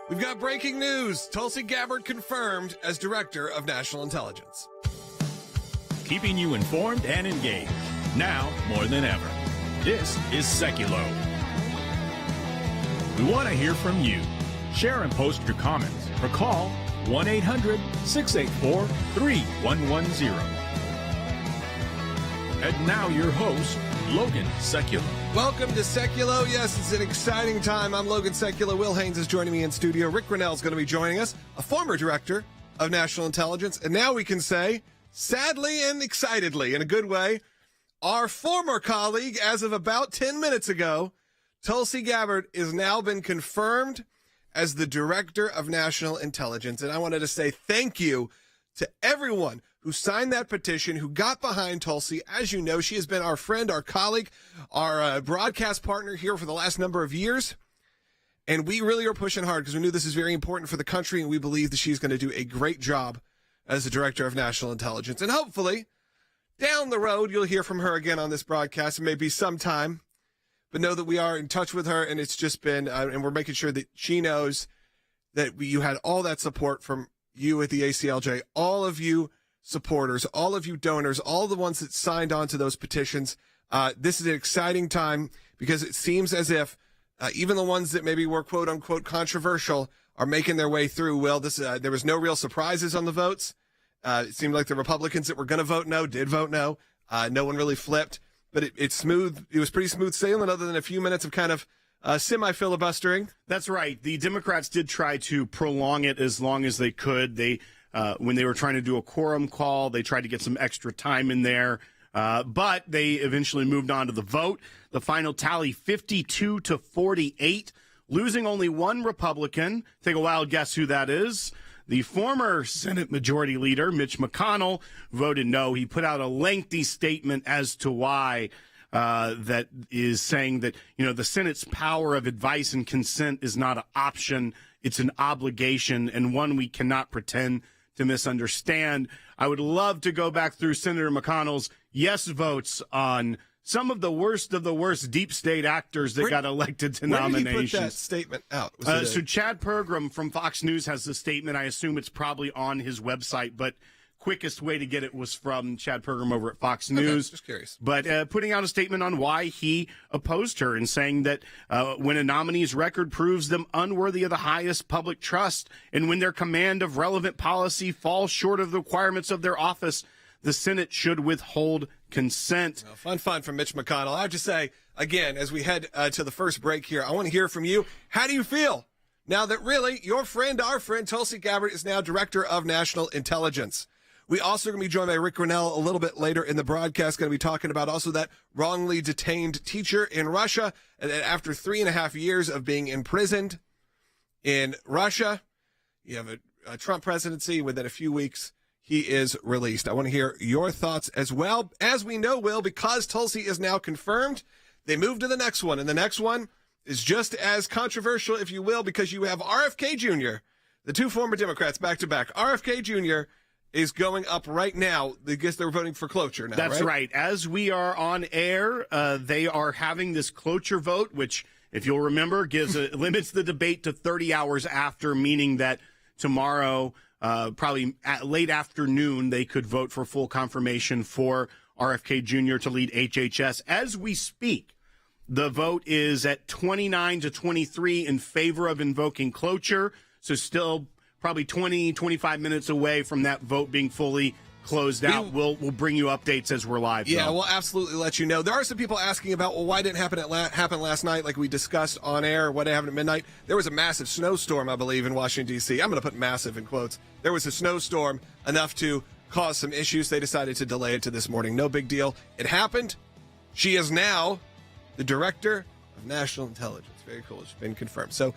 We've got breaking news. Tulsi Gabbard confirmed as Director of National Intelligence. Keeping you informed and engaged, now more than ever. This is Sekulow. We want to hear from you. Share and post your comments or call 1-800-684-3110. And now your host, Logan Sekulow. Welcome to Sekulow. Yes, it's an exciting time. I'm Logan Sekulow. Will Haynes is joining me in studio. Rick Grinnell is going to be joining us, a former Director of National Intelligence. And now we can say, sadly and excitedly, in a good way, our former colleague, as of about 10 minutes ago, Tulsi Gabbard, has now been confirmed as the Director of National Intelligence. And I wanted to say thank you to everyone who signed that petition, who got behind Tulsi. As you know, she has been our friend, our colleague, our broadcast partner here for the last number of years. And we really are pushing hard because we knew this is very important for the country, and we believe that she's going to do a great job as the Director of National Intelligence. And hopefully, down the road, you'll hear from her again on this broadcast. It may be sometime, but know that we are in touch with her, and it's just been, and we're making sure that she knows that you had all that support from you at the ACLJ, all of you supporters, all of you donors, all the ones that signed on to those petitions. This is an exciting time because it seems as if even the ones that maybe were quote unquote controversial are making their way through. Well, there was no real surprises on the votes. It seemed like the Republicans that were going to vote no did vote no. No one really flipped, but it's smooth. It was pretty smooth sailing other than a few minutes of kind of semi-filibustering. That's right. The Democrats did try to prolong it as long as they could. When they were trying to do a quorum call, they tried to get some extra time in there. But they eventually moved on to the vote. The final tally, 52-48, losing only one Republican. Take a wild guess who that is. The former Senate Majority Leader, Mitch McConnell, voted no. He put out a lengthy statement as to why, that is saying that, the Senate's power of advice and consent is not an option. It's an obligation, and one we cannot pretend to misunderstand. I would love to go back through Senator McConnell's yes votes on some of the worst deep state actors that got elected to nominations. Where did he put that statement out? So Chad Pergram from Fox News has the statement. I assume it's probably on his website, but quickest way to get it was from Chad Pergram over at Fox News. Just curious. But putting out a statement on why he opposed her and saying that when a nominee's record proves them unworthy of the highest public trust and when their command of relevant policy falls short of the requirements of their office, the Senate should withhold consent. Fun from Mitch McConnell. I have to say, again, as we head to the first break here, I want to hear from you. How do you feel now that really your friend, our friend, Tulsi Gabbard is now Director of National Intelligence? We also going to be joined by Rick Grinnell a little bit later in the broadcast, going to be talking about also that wrongly detained teacher in Russia. And then after 3.5 years of being imprisoned in Russia, you have a Trump presidency. Within a few weeks, he is released. I want to hear your thoughts as well. As we know, Will, because Tulsi is now confirmed, they move to the next one. And the next one is just as controversial, if you will, because you have RFK Jr., the two former Democrats back to back. RFK Jr. is going up right now. I guess they're voting for cloture now, That's right. As we are on air, they are having this cloture vote, which, if you'll remember, limits the debate to 30 hours after, meaning that tomorrow, probably at late afternoon, they could vote for full confirmation for RFK Jr. to lead HHS. As we speak, the vote is at 29-23 in favor of invoking cloture, so still probably 20-25 minutes away from that vote being fully closed out. We'll bring you updates as we're live. Yeah, we'll absolutely let you know. There are some people asking about, well, why didn't it happen last night like we discussed on air? What happened at midnight? There was a massive snowstorm, I believe, in Washington, D.C. I'm going to put massive in quotes. There was a snowstorm enough to cause some issues. They decided to delay it to this morning. No big deal. It happened. She is now the Director of National Intelligence. Very cool. It's been confirmed. So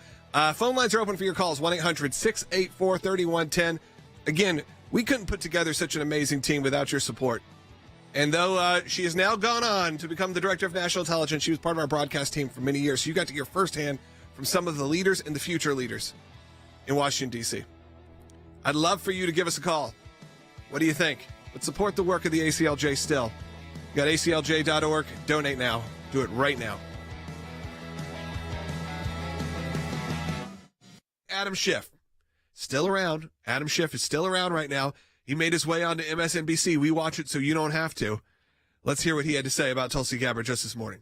phone lines are open for your calls, 1-800-684-3110. Again, we couldn't put together such an amazing team without your support. And though she has now gone on to become the Director of National Intelligence, she was part of our broadcast team for many years. So you got to hear firsthand from some of the leaders and the future leaders in Washington, D.C. I'd love for you to give us a call. What do you think? But support the work of the ACLJ still. You got ACLJ.org. Donate now. Do it right now. Adam Schiff. Still around. Adam Schiff is still around right now. He made his way onto MSNBC. We watch it so you don't have to. Let's hear what he had to say about Tulsi Gabbard just this morning.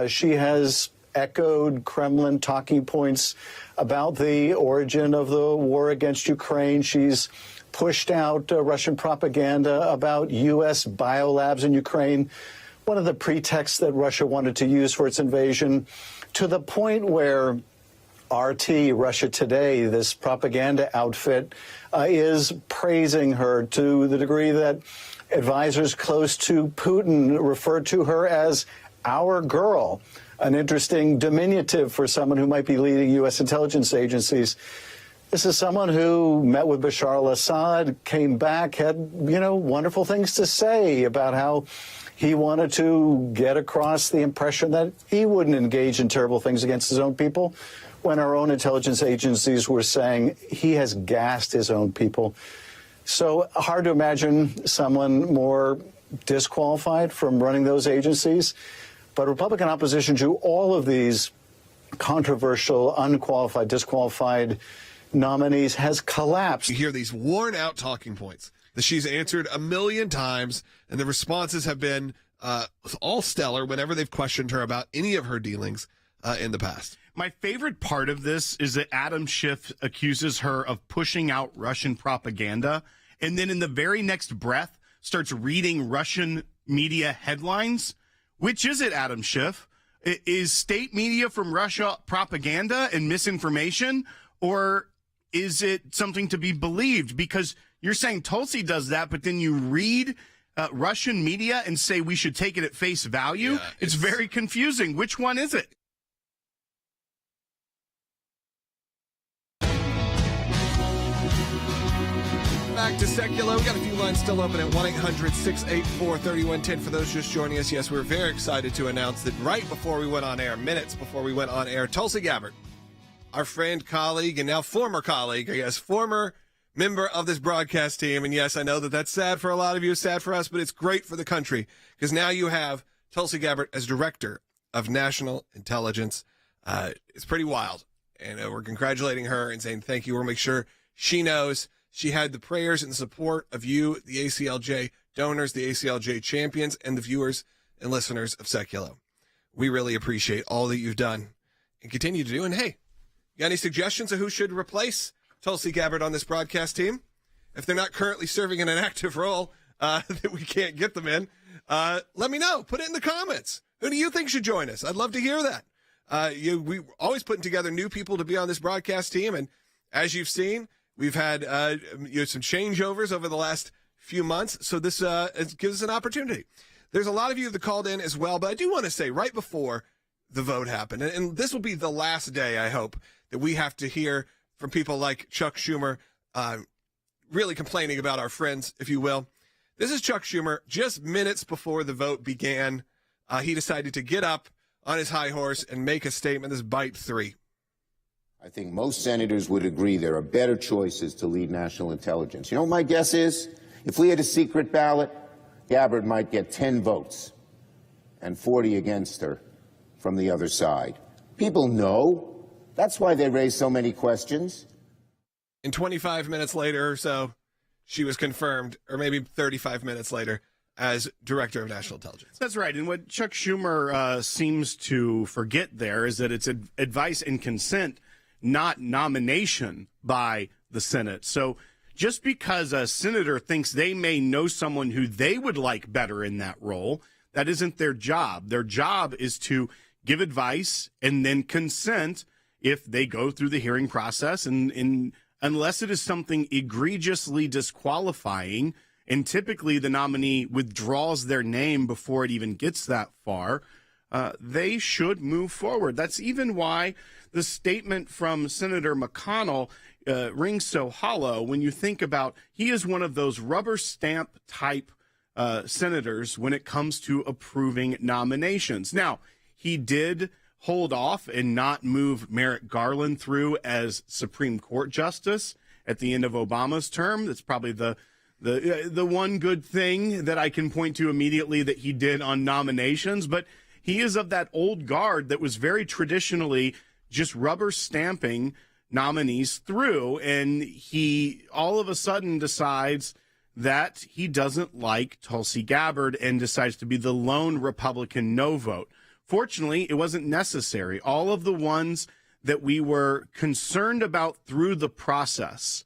She has echoed Kremlin talking points about the origin of the war against Ukraine. She's pushed out Russian propaganda about U.S. biolabs in Ukraine, one of the pretexts that Russia wanted to use for its invasion, to the point where RT, Russia Today, this propaganda outfit, is praising her to the degree that advisors close to Putin referred to her as our girl, an interesting diminutive for someone who might be leading U.S. intelligence agencies. This is someone who met with Bashar al-Assad, came back, had, wonderful things to say about how he wanted to get across the impression that he wouldn't engage in terrible things against his own people, when our own intelligence agencies were saying he has gassed his own people. So hard to imagine someone more disqualified from running those agencies. But Republican opposition to all of these controversial, unqualified, disqualified nominees has collapsed. You hear these worn-out talking points that she's answered a million times, and the responses have been all stellar whenever they've questioned her about any of her dealings in the past. My favorite part of this is that Adam Schiff accuses her of pushing out Russian propaganda, and then in the very next breath starts reading Russian media headlines. Which is it, Adam Schiff? Is state media from Russia propaganda and misinformation, or is it something to be believed? Because you're saying Tulsi does that, but then you read Russian media and say we should take it at face value? Yeah, it's very confusing. Which one is it? Back to Sekulow. We got a few lines still open at 1-800-684-3110. For those just joining us, yes, we're very excited to announce that right before we went on air, minutes before we went on air, Tulsi Gabbard, our friend, colleague, and now former colleague, I guess, former member of this broadcast team. And yes, I know that that's sad for a lot of you, sad for us, but it's great for the country because now you have Tulsi Gabbard as Director of National Intelligence. It's pretty wild. And we're congratulating her and saying thank you. We'll make sure she knows she had the prayers and support of you, the ACLJ donors, the ACLJ champions, and the viewers and listeners of Sekulow. We really appreciate all that you've done and continue to do. And hey, you got any suggestions of who should replace Tulsi Gabbard on this broadcast team? If they're not currently serving in an active role that we can't get them in, let me know. Put it in the comments. Who do you think should join us? I'd love to hear that. We're always putting together new people to be on this broadcast team, and as you've seen, we've had some changeovers over the last few months, so this gives us an opportunity. There's a lot of you that called in as well, but I do want to say right before the vote happened, and this will be the last day, I hope, that we have to hear from people like Chuck Schumer really complaining about our friends, if you will. This is Chuck Schumer. Just minutes before the vote began, he decided to get up on his high horse and make a statement. This is bite 3. I think most senators would agree there are better choices to lead national intelligence. You know what my guess is? If we had a secret ballot, Gabbard might get 10 votes and 40 against her from the other side. People know. That's why they raise so many questions. And 25 minutes later or so, she was confirmed, or maybe 35 minutes later, as Director of National Intelligence. That's right. And what Chuck Schumer seems to forget there is that it's advice and consent, not nomination by the Senate. So just because a senator thinks they may know someone who they would like better in that role, that isn't their job. Their job is to give advice and then consent if they go through the hearing process. And unless it is something egregiously disqualifying, and typically the nominee withdraws their name before it even gets that far, they should move forward. That's even why the statement from Senator McConnell rings so hollow when you think about he is one of those rubber stamp type senators when it comes to approving nominations. Now, he did hold off and not move Merrick Garland through as Supreme Court Justice at the end of Obama's term. That's probably the one good thing that I can point to immediately that he did on nominations. But he is of that old guard that was very traditionally just rubber stamping nominees through, and he all of a sudden decides that he doesn't like Tulsi Gabbard and decides to be the lone Republican no vote. Fortunately, it wasn't necessary. All of the ones that we were concerned about through the process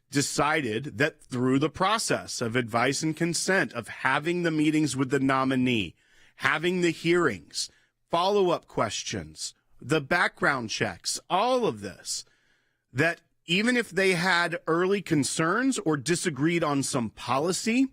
decided that through the process of advice and consent, of having the meetings with the nominee, having the hearings, follow-up questions, the background checks, all of this, that even if they had early concerns or disagreed on some policy,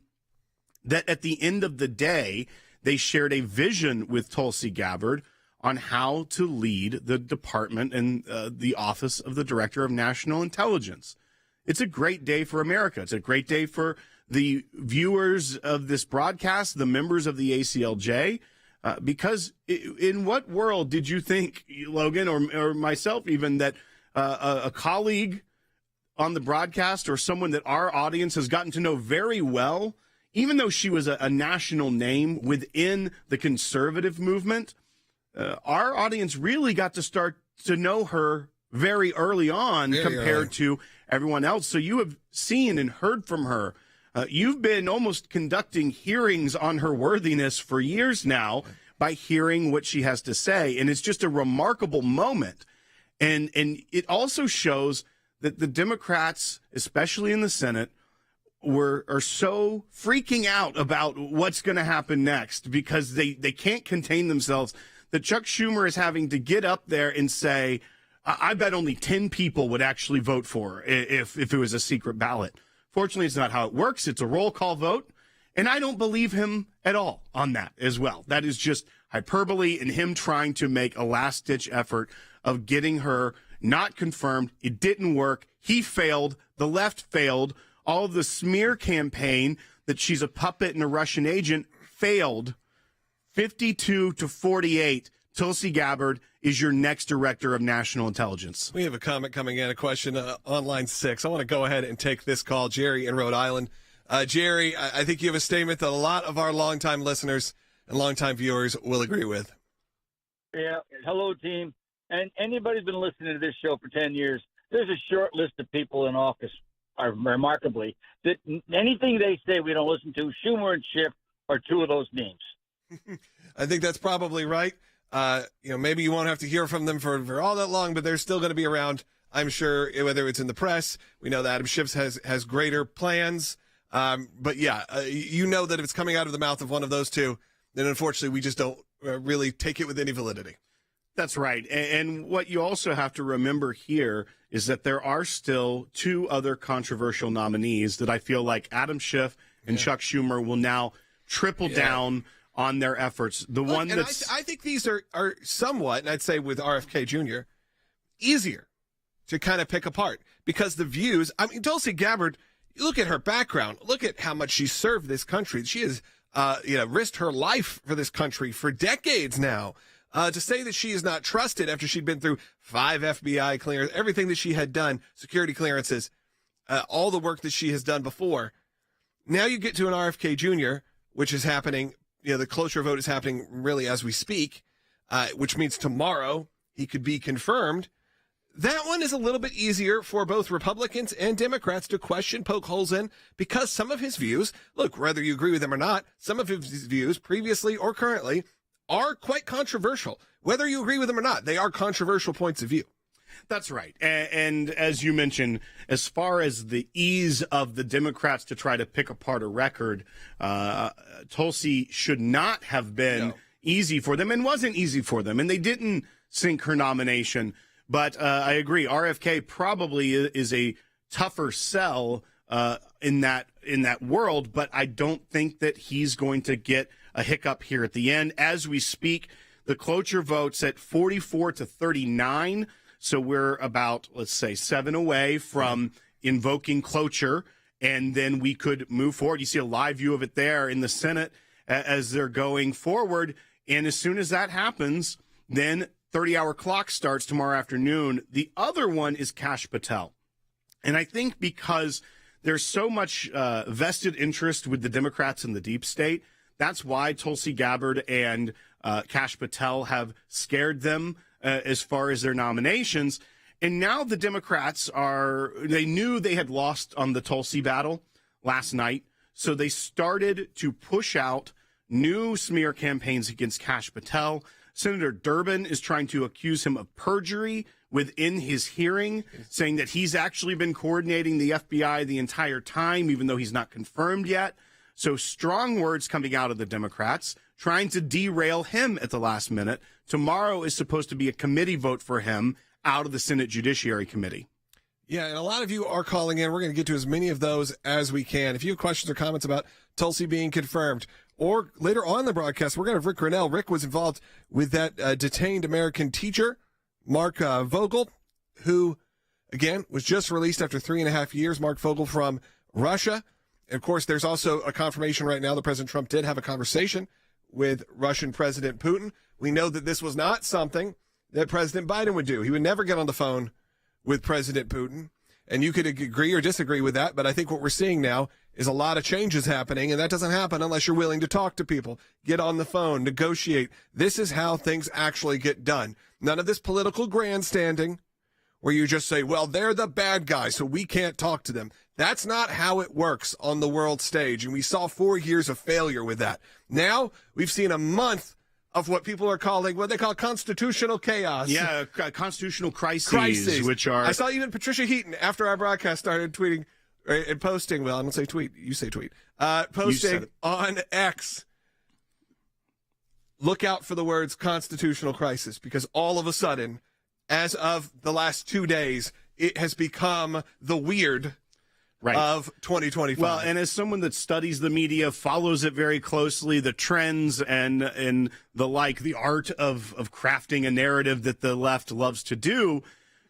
that at the end of the day, they shared a vision with Tulsi Gabbard on how to lead the department and the office of the Director of National Intelligence. It's a great day for America. It's a great day for the viewers of this broadcast, the members of the ACLJ, because in what world did you think, Logan, or myself even, that a colleague on the broadcast or someone that our audience has gotten to know very well, even though she was a national name within the conservative movement, our audience really got to start to know her very early on compared to everyone else. So you have seen and heard from her. You've been almost conducting hearings on her worthiness for years now by hearing what she has to say. And it's just a remarkable moment. And it also shows that the Democrats, especially in the Senate, are so freaking out about what's going to happen next because they can't contain themselves, that Chuck Schumer is having to get up there and say, I bet only 10 people would actually vote for her if it was a secret ballot. Fortunately, it's not how it works. It's a roll call vote. And I don't believe him at all on that as well. That is just hyperbole and him trying to make a last-ditch effort of getting her not confirmed. It didn't work. He failed. The left failed. All of the smear campaign that she's a puppet and a Russian agent failed. 52-48. Tulsi Gabbard is your next Director of National Intelligence. We have a comment coming in, a question on line 6. I want to go ahead and take this call. Jerry in Rhode Island. Jerry, I think you have a statement that a lot of our longtime listeners and longtime viewers will agree with. Yeah. Hello, team. And anybody's been listening to this show for 10 years, there's a short list of people in office, remarkably, that anything they say we don't listen to. Schumer and Schiff are two of those names. I think that's probably right. Maybe you won't have to hear from them for all that long, but they're still going to be around, I'm sure, whether it's in the press. We know that Adam Schiff has greater plans. But you know that if it's coming out of the mouth of one of those two, then unfortunately we just don't really take it with any validity. That's right. And what you also have to remember here is that there are still two other controversial nominees that I feel like Adam Schiff and Chuck Schumer will now triple down on their efforts. I think these are somewhat, and I'd say with RFK Jr., easier to kind of pick apart because the views, I mean, Tulsi Gabbard, look at her background. Look at how much she served this country. She has, risked her life for this country for decades now. To say that she is not trusted after she'd been through 5 FBI clearances, everything that she had done, security clearances, all the work that she has done before. Now you get to an RFK Jr., which is happening. The cloture vote is happening really as we speak, which means tomorrow he could be confirmed. That one is a little bit easier for both Republicans and Democrats to question, poke holes in, because some of his views, look, whether you agree with them or not, some of his views previously or currently are quite controversial. Whether you agree with them or not, they are controversial points of view. That's right. And as you mentioned, as far as the ease of the Democrats to try to pick apart a record, Tulsi should not have been easy for them and wasn't easy for them. And they didn't sink her nomination. But I agree. RFK probably is a tougher sell in that world. But I don't think that he's going to get a hiccup here at the end. As we speak, the cloture vote's at 44-39. So we're about, let's say, 7 away from invoking cloture, and then we could move forward. You see a live view of it there in the Senate as they're going forward. And as soon as that happens, then 30-hour clock starts tomorrow afternoon. The other one is Kash Patel. And I think because there's so much vested interest with the Democrats in the deep state, that's why Tulsi Gabbard and Kash Patel have scared them as far as their nominations. And now the Democrats they knew they had lost on the Tulsi battle last night, so they started to push out new smear campaigns against Kash Patel. Senator Durbin is trying to accuse him of perjury within his hearing, saying that he's actually been coordinating the FBI the entire time, even though he's not confirmed yet. So strong words coming out of the Democrats, trying to derail him at the last minute. Tomorrow is supposed to be a committee vote for him out of the Senate Judiciary Committee. Yeah, and a lot of you are calling in. We're going to get to as many of those as we can. If you have questions or comments about Tulsi being confirmed, or later on in the broadcast, we're going to have Rick Grinnell. Rick was involved with that detained American teacher, Marc Fogel, who, again, was just released after 3.5 years. Marc Fogel from Russia. And of course, there's also a confirmation right now that President Trump did have a conversation with Russian President Putin. We know that this was not something that President Biden would do. He would never get on the phone with President Putin. And you could agree or disagree with that, but I think what we're seeing now is a lot of changes happening, and that doesn't happen unless you're willing to talk to people, get on the phone, negotiate. This is how things actually get done. None of this political grandstanding where you just say, well, they're the bad guys, so we can't talk to them. That's not how it works on the world stage, and we saw 4 years of failure with that. Now we've seen a month of what people are calling, what they call constitutional chaos. Yeah, constitutional crises, which are... I saw even Patricia Heaton, after our broadcast, started tweeting and posting, well, I'm going to say tweet, you say tweet, posting on X, look out for the words constitutional crisis, because all of a sudden, as of the last 2 days, it has become the weird of 2025. Well, and as someone that studies the media, follows it very closely, the trends and the like, the art of crafting a narrative that the left loves to do,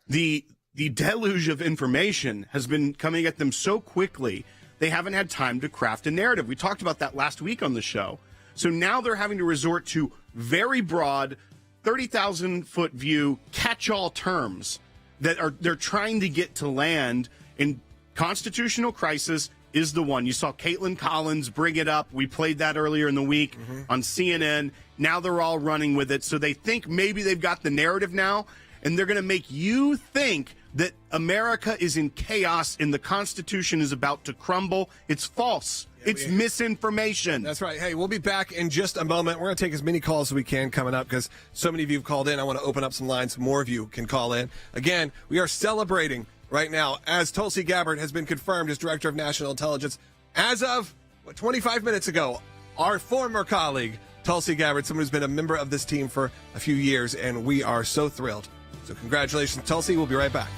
the deluge of information has been coming at them so quickly, they haven't had time to craft a narrative. We talked about that last week on the show. So now they're having to resort to very broad, 30,000-foot view catch-all terms that they're trying to get to land. In constitutional crisis is the one. You saw Caitlin Collins bring it up. We played that earlier in the week on CNN. Now they're all running with it. So they think maybe they've got the narrative now, and they're going to make you think that America is in chaos and the Constitution is about to crumble. It's false. It's misinformation. That's right. Hey, we'll be back in just a moment. We're going to take as many calls as we can coming up because so many of you have called in. I want to open up some lines so more of you can call in. Again, we are celebrating right now as Tulsi Gabbard has been confirmed as Director of National Intelligence as of, 25 minutes ago. Our former colleague, Tulsi Gabbard, someone who's been a member of this team for a few years, and we are so thrilled. So congratulations, Tulsi. We'll be right back.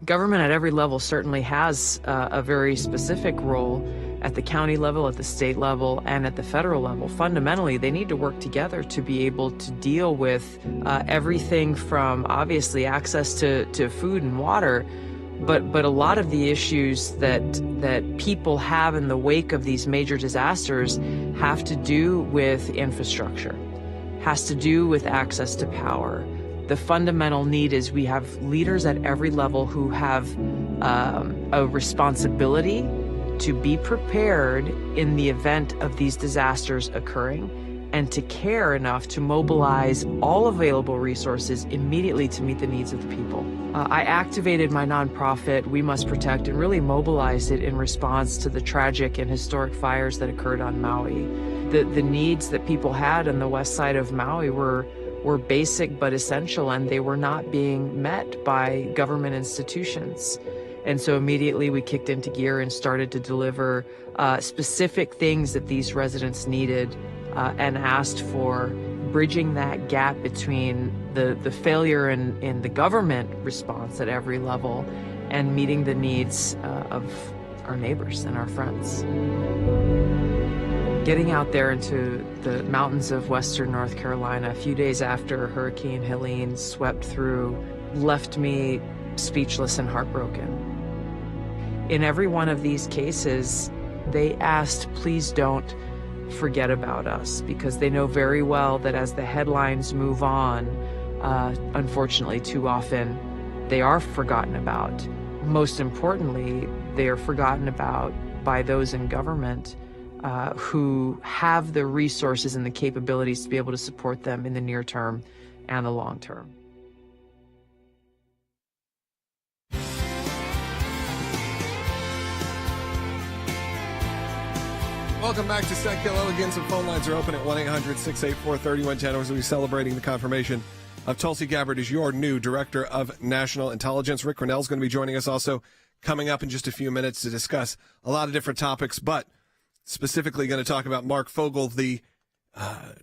Government at every level certainly has a very specific role at the county level, at the state level, and at the federal level. Fundamentally, they need to work together to be able to deal with everything from obviously access to food and water, but a lot of the issues that people have in the wake of these major disasters have to do with infrastructure, has to do with access to power. The fundamental need is we have leaders at every level who have a responsibility to be prepared in the event of these disasters occurring and to care enough to mobilize all available resources immediately to meet the needs of the people. I activated my nonprofit, We Must Protect, and really mobilized it in response to the tragic and historic fires that occurred on Maui. The needs that people had on the west side of Maui were basic but essential, and they were not being met by government institutions. And so immediately we kicked into gear and started to deliver specific things that these residents needed and asked for bridging that gap between the failure in the government response at every level and meeting the needs of our neighbors and our friends. Getting out there into the mountains of western North Carolina a few days after Hurricane Helene swept through left me speechless and heartbroken. In every one of these cases, they asked, please don't forget about us, because they know very well that as the headlines move on, unfortunately too often, they are forgotten about. Most importantly, they are forgotten about by those in government who have the resources and the capabilities to be able to support them in the near term and the long term. Welcome back to Sekulow. Again, some phone lines are open at 1-800-684-3110 as we're celebrating the confirmation of Tulsi Gabbard as your new Director of National Intelligence. Rick Grenell is going to be joining us also coming up in just a few minutes to discuss a lot of different topics, but specifically going to talk about Marc Fogel, the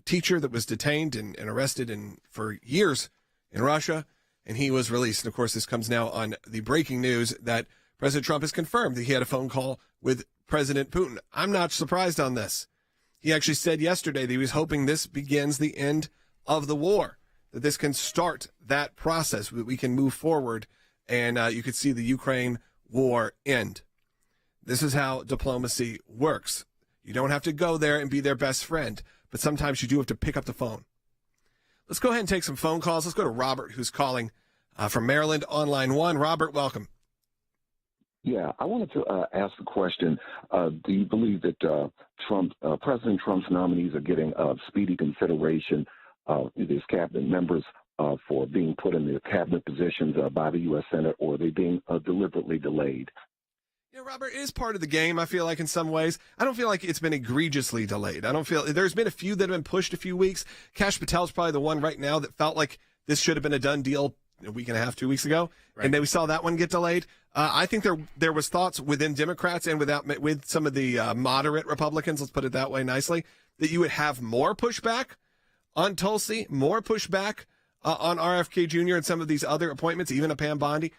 teacher that was detained and arrested for years in Russia, and he was released. And, of course, this comes now on the breaking news that President Trump has confirmed that he had a phone call with President Putin. I'm not surprised on this. He actually said yesterday that he was hoping this begins the end of the war, that this can start that process, that we can move forward, and you could see the Ukraine war end. This is how diplomacy works. You don't have to go there and be their best friend, but sometimes you do have to pick up the phone. Let's go ahead and take some phone calls. Let's go to Robert, who's calling from Maryland on line 1. Robert, welcome. Yeah, I wanted to ask the question, do you believe that President Trump's nominees are getting speedy consideration, these cabinet members, for being put in their cabinet positions by the U.S. Senate, or are they being deliberately delayed? Yeah, Robert, it is part of the game, I feel like, in some ways. I don't feel like it's been egregiously delayed. I don't feel there's been a few that have been pushed a few weeks. Kash Patel is probably the one right now that felt like this should have been a done deal a week and a half, 2 weeks ago, right. And then we saw that one get delayed. I think there was thoughts within Democrats and with some of the moderate Republicans, let's put it that way nicely, that you would have more pushback on Tulsi, more pushback on RFK Jr. and some of these other appointments, even a Pam Bondi.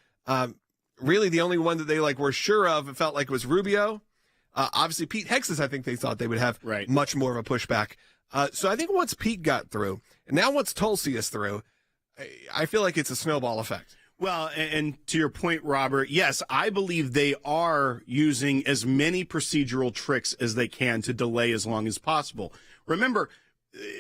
Really, the only one that they were sure of, it felt like, was Rubio. Obviously, Pete Hegseth, I think they thought they would have much more of a pushback. So I think once Pete got through, and now once Tulsi is through, I feel like it's a snowball effect. Well, and to your point, Robert, yes, I believe they are using as many procedural tricks as they can to delay as long as possible. Remember,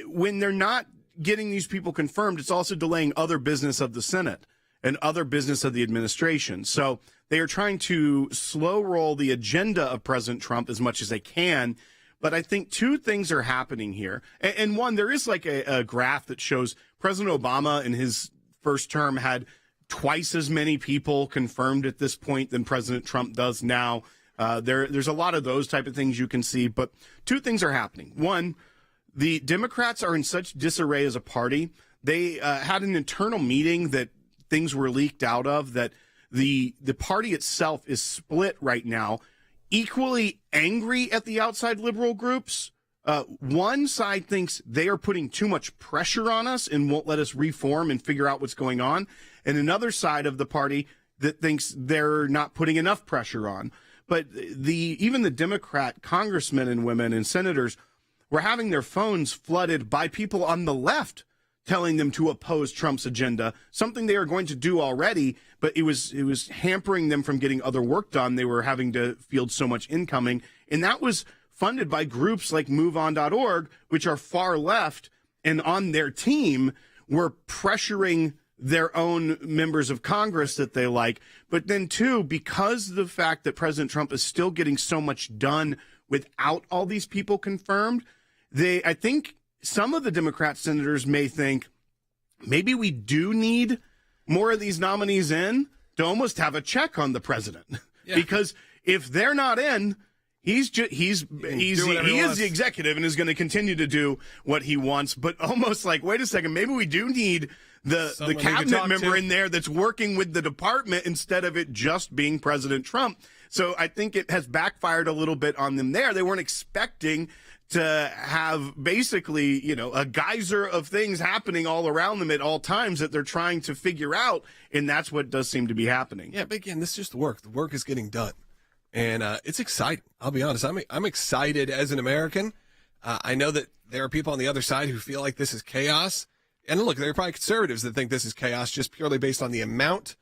when they're not getting these people confirmed, it's also delaying other business of the Senate and other business of the administration. So they are trying to slow roll the agenda of President Trump as much as they can. But I think two things are happening here. And one, there is a graph that shows President Obama in his first term had twice as many people confirmed at this point than President Trump does now. There's a lot of those type of things you can see. But two things are happening. One, the Democrats are in such disarray as a party. They had an internal meeting that things were leaked out of, that the party itself is split right now, equally angry at the outside liberal groups. One side thinks they are putting too much pressure on us and won't let us reform and figure out what's going on. And another side of the party that thinks they're not putting enough pressure on. But even the Democrat congressmen and women and senators were having their phones flooded by people on the left telling them to oppose Trump's agenda, something they are going to do already, but it was hampering them from getting other work done. They were having to field so much incoming. And that was funded by groups like MoveOn.org, which are far left, and on their team were pressuring their own members of Congress that they like. But then, too, because of the fact that President Trump is still getting so much done without all these people confirmed, I think some of the Democrat senators may think maybe we do need more of these nominees in to almost have a check on the president. Yeah. Because if they're not in, he is the executive and is going to continue to do what he wants. But almost like, wait a second, maybe we do need the cabinet member in there that's working with the department instead of it just being President Trump. So I think it has backfired a little bit on them there. They weren't expecting to have basically, a geyser of things happening all around them at all times that they're trying to figure out. And that's what does seem to be happening. Yeah, but again, this is just work. The work is getting done. And it's exciting. I'll be honest. I'm excited as an American. I know that there are people on the other side who feel like this is chaos. And look, there are probably conservatives that think this is chaos just purely based on the amount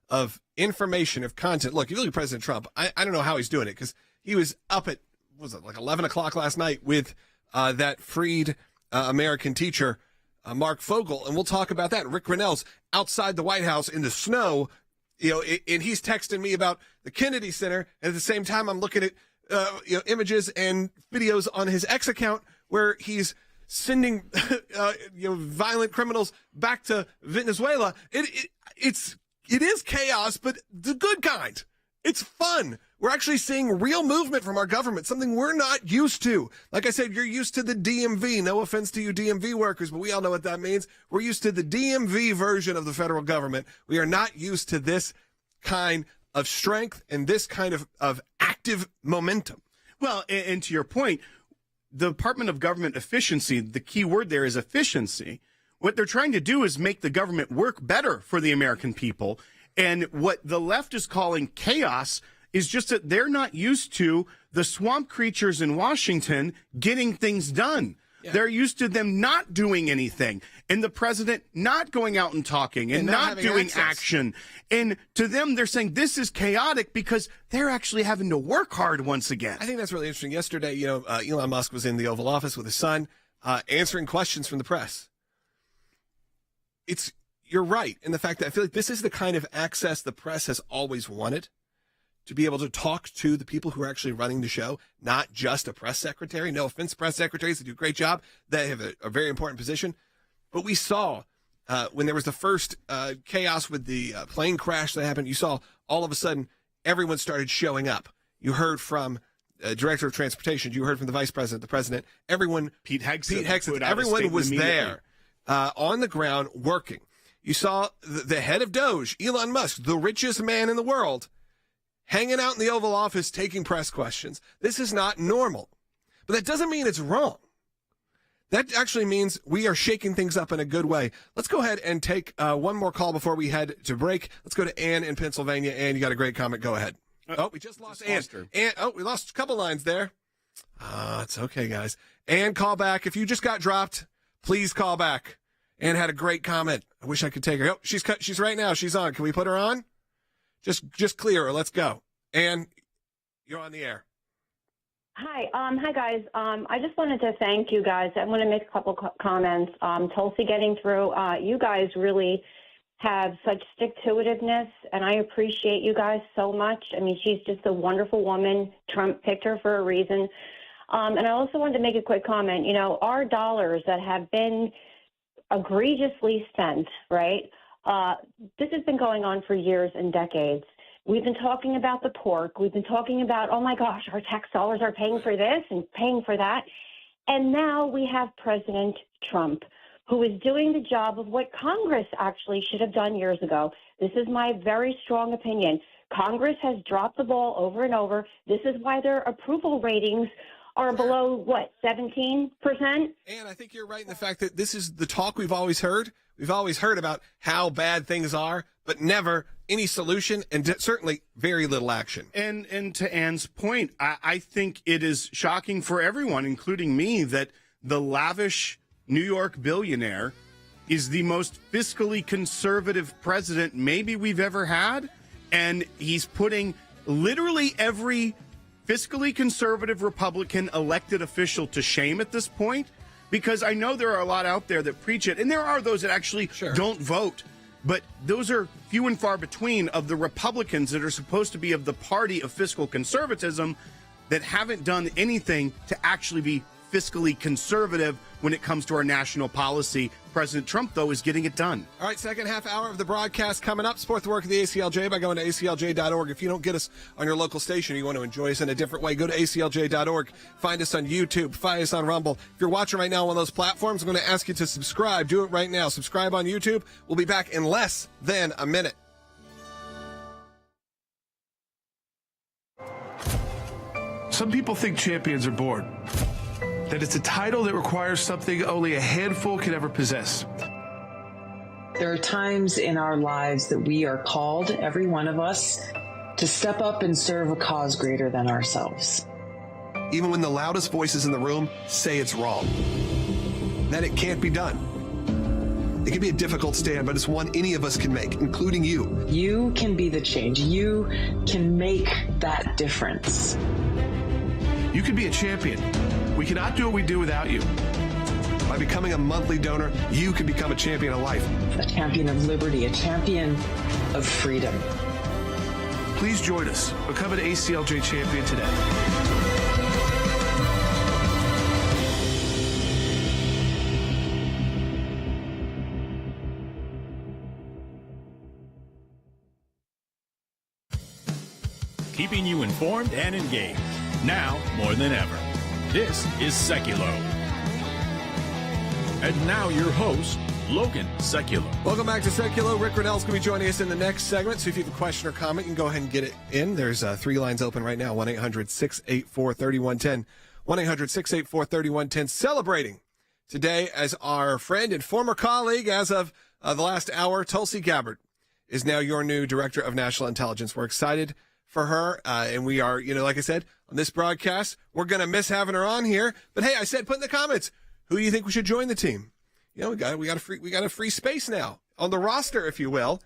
of information, of content. Look, you look at President Trump. I don't know how he's doing it, because he was up at, 11 o'clock last night with that freed American teacher, Marc Fogel. And we'll talk about that. Rick Grenell's outside the White House in the snow, and he's texting me about the Kennedy Center. And at the same time, I'm looking at, images and videos on his X account where he's sending, violent criminals back to Venezuela. It is chaos, but the good kind. It's fun. We're actually seeing real movement from our government, something we're not used to. Like I said, you're used to the DMV. No offense to you DMV workers, but we all know what that means. We're used to the DMV version of the federal government. We are not used to this kind of strength and this kind of active momentum. Well, and to your point, the Department of Government Efficiency, the key word there is efficiency. What they're trying to do is make the government work better for the American people. And what the left is calling chaos is just that they're not used to the swamp creatures in Washington getting things done. Yeah. They're used to them not doing anything and the president not going out and talking and not doing action. And to them, they're saying this is chaotic because they're actually having to work hard once again. I think that's really interesting. Yesterday, Elon Musk was in the Oval Office with his son, answering questions from the press. You're right in the fact that I feel like this is the kind of access the press has always wanted, to be able to talk to the people who are actually running the show, not just a press secretary. No offense, press secretaries, they do a great job. They have a very important position. But we saw when there was the first chaos with the plane crash that happened, you saw all of a sudden everyone started showing up. You heard from Director of Transportation. You heard from the Vice President, the President. Everyone, Pete Hegseth, everyone was there on the ground working. You saw the head of Doge, Elon Musk, the richest man in the world, hanging out in the Oval Office taking press questions. This is not normal. But that doesn't mean it's wrong. That actually means we are shaking things up in a good way. Let's go ahead and take one more call before we head to break. Let's go to Ann in Pennsylvania. Ann, you got a great comment. Go ahead. We just lost Ann. Ann. We lost a couple lines there. It's okay, guys. Ann, call back. If you just got dropped, please call back. Ann had a great comment. I wish I could take her. Oh, she's right now. She's on. Can we put her on? Just clear her. Let's go. Ann, you're on the air. Hi. Hi, guys. I just wanted to thank you guys. I want to make a couple comments. Tulsi getting through. You guys really have such stick-to-itiveness, and I appreciate you guys so much. I mean, she's just a wonderful woman. Trump picked her for a reason. And I also wanted to make a quick comment. Our dollars that have been egregiously spent, right? This has been going on for years and decades. We've been talking about the pork. We've been talking about, oh my gosh, our tax dollars are paying for this and paying for that. And now we have President Trump, who is doing the job of what Congress actually should have done years ago. This is my very strong opinion. Congress has dropped the ball over and over. This is why their approval ratings are below, 17%? And I think you're right in the fact that this is the talk we've always heard. We've always heard about how bad things are, but never any solution and certainly very little action. And to Ann's point, I think it is shocking for everyone, including me, that the lavish New York billionaire is the most fiscally conservative president maybe we've ever had. And he's putting literally every fiscally conservative Republican elected official to shame at this point, because I know there are a lot out there that preach it, and there are those that actually don't vote. But those are few and far between of the Republicans that are supposed to be of the party of fiscal conservatism that haven't done anything to actually be fiscally conservative when it comes to our national policy. President Trump, though, is getting it done. All right, second half hour of the broadcast coming up. Support the work of the ACLJ by going to aclj.org. If you don't get us on your local station, you want to enjoy us in a different way, go to aclj.org. Find us on YouTube. Find us on Rumble. If you're watching right now on one of those platforms, I'm going to ask you to subscribe. Do it right now. Subscribe on YouTube. We'll be back in less than a minute. Some people think champions are bored, that it's a title that requires something only a handful can ever possess. There are times in our lives that we are called, every one of us, to step up and serve a cause greater than ourselves. Even when the loudest voices in the room say it's wrong, that it can't be done. It can be a difficult stand, but it's one any of us can make, including you. You can be the change. You can make that difference. You can be a champion. We cannot do what we do without you. By becoming a monthly donor, you can become a champion of life. A champion of liberty, a champion of freedom. Please join us. Become an ACLJ champion today. keeping you informed and engaged. Now more than ever. This is Sekulow. And now your host, Logan Sekulow. Welcome back to Sekulow. Rick Grenell's going to be joining us in the next segment. So if you have a question or comment, you can go ahead and get it in. There's 3 lines open right now. 1-800-684-3110. 1-800-684-3110. Celebrating today as our friend and former colleague as of the last hour, Tulsi Gabbard is now your new Director of National Intelligence. We're excited for her. And we are, like I said, on this broadcast, we're going to miss having her on here. But hey, I said, put in the comments, who do you think we should join the team? We got a free space now on the roster, if you will.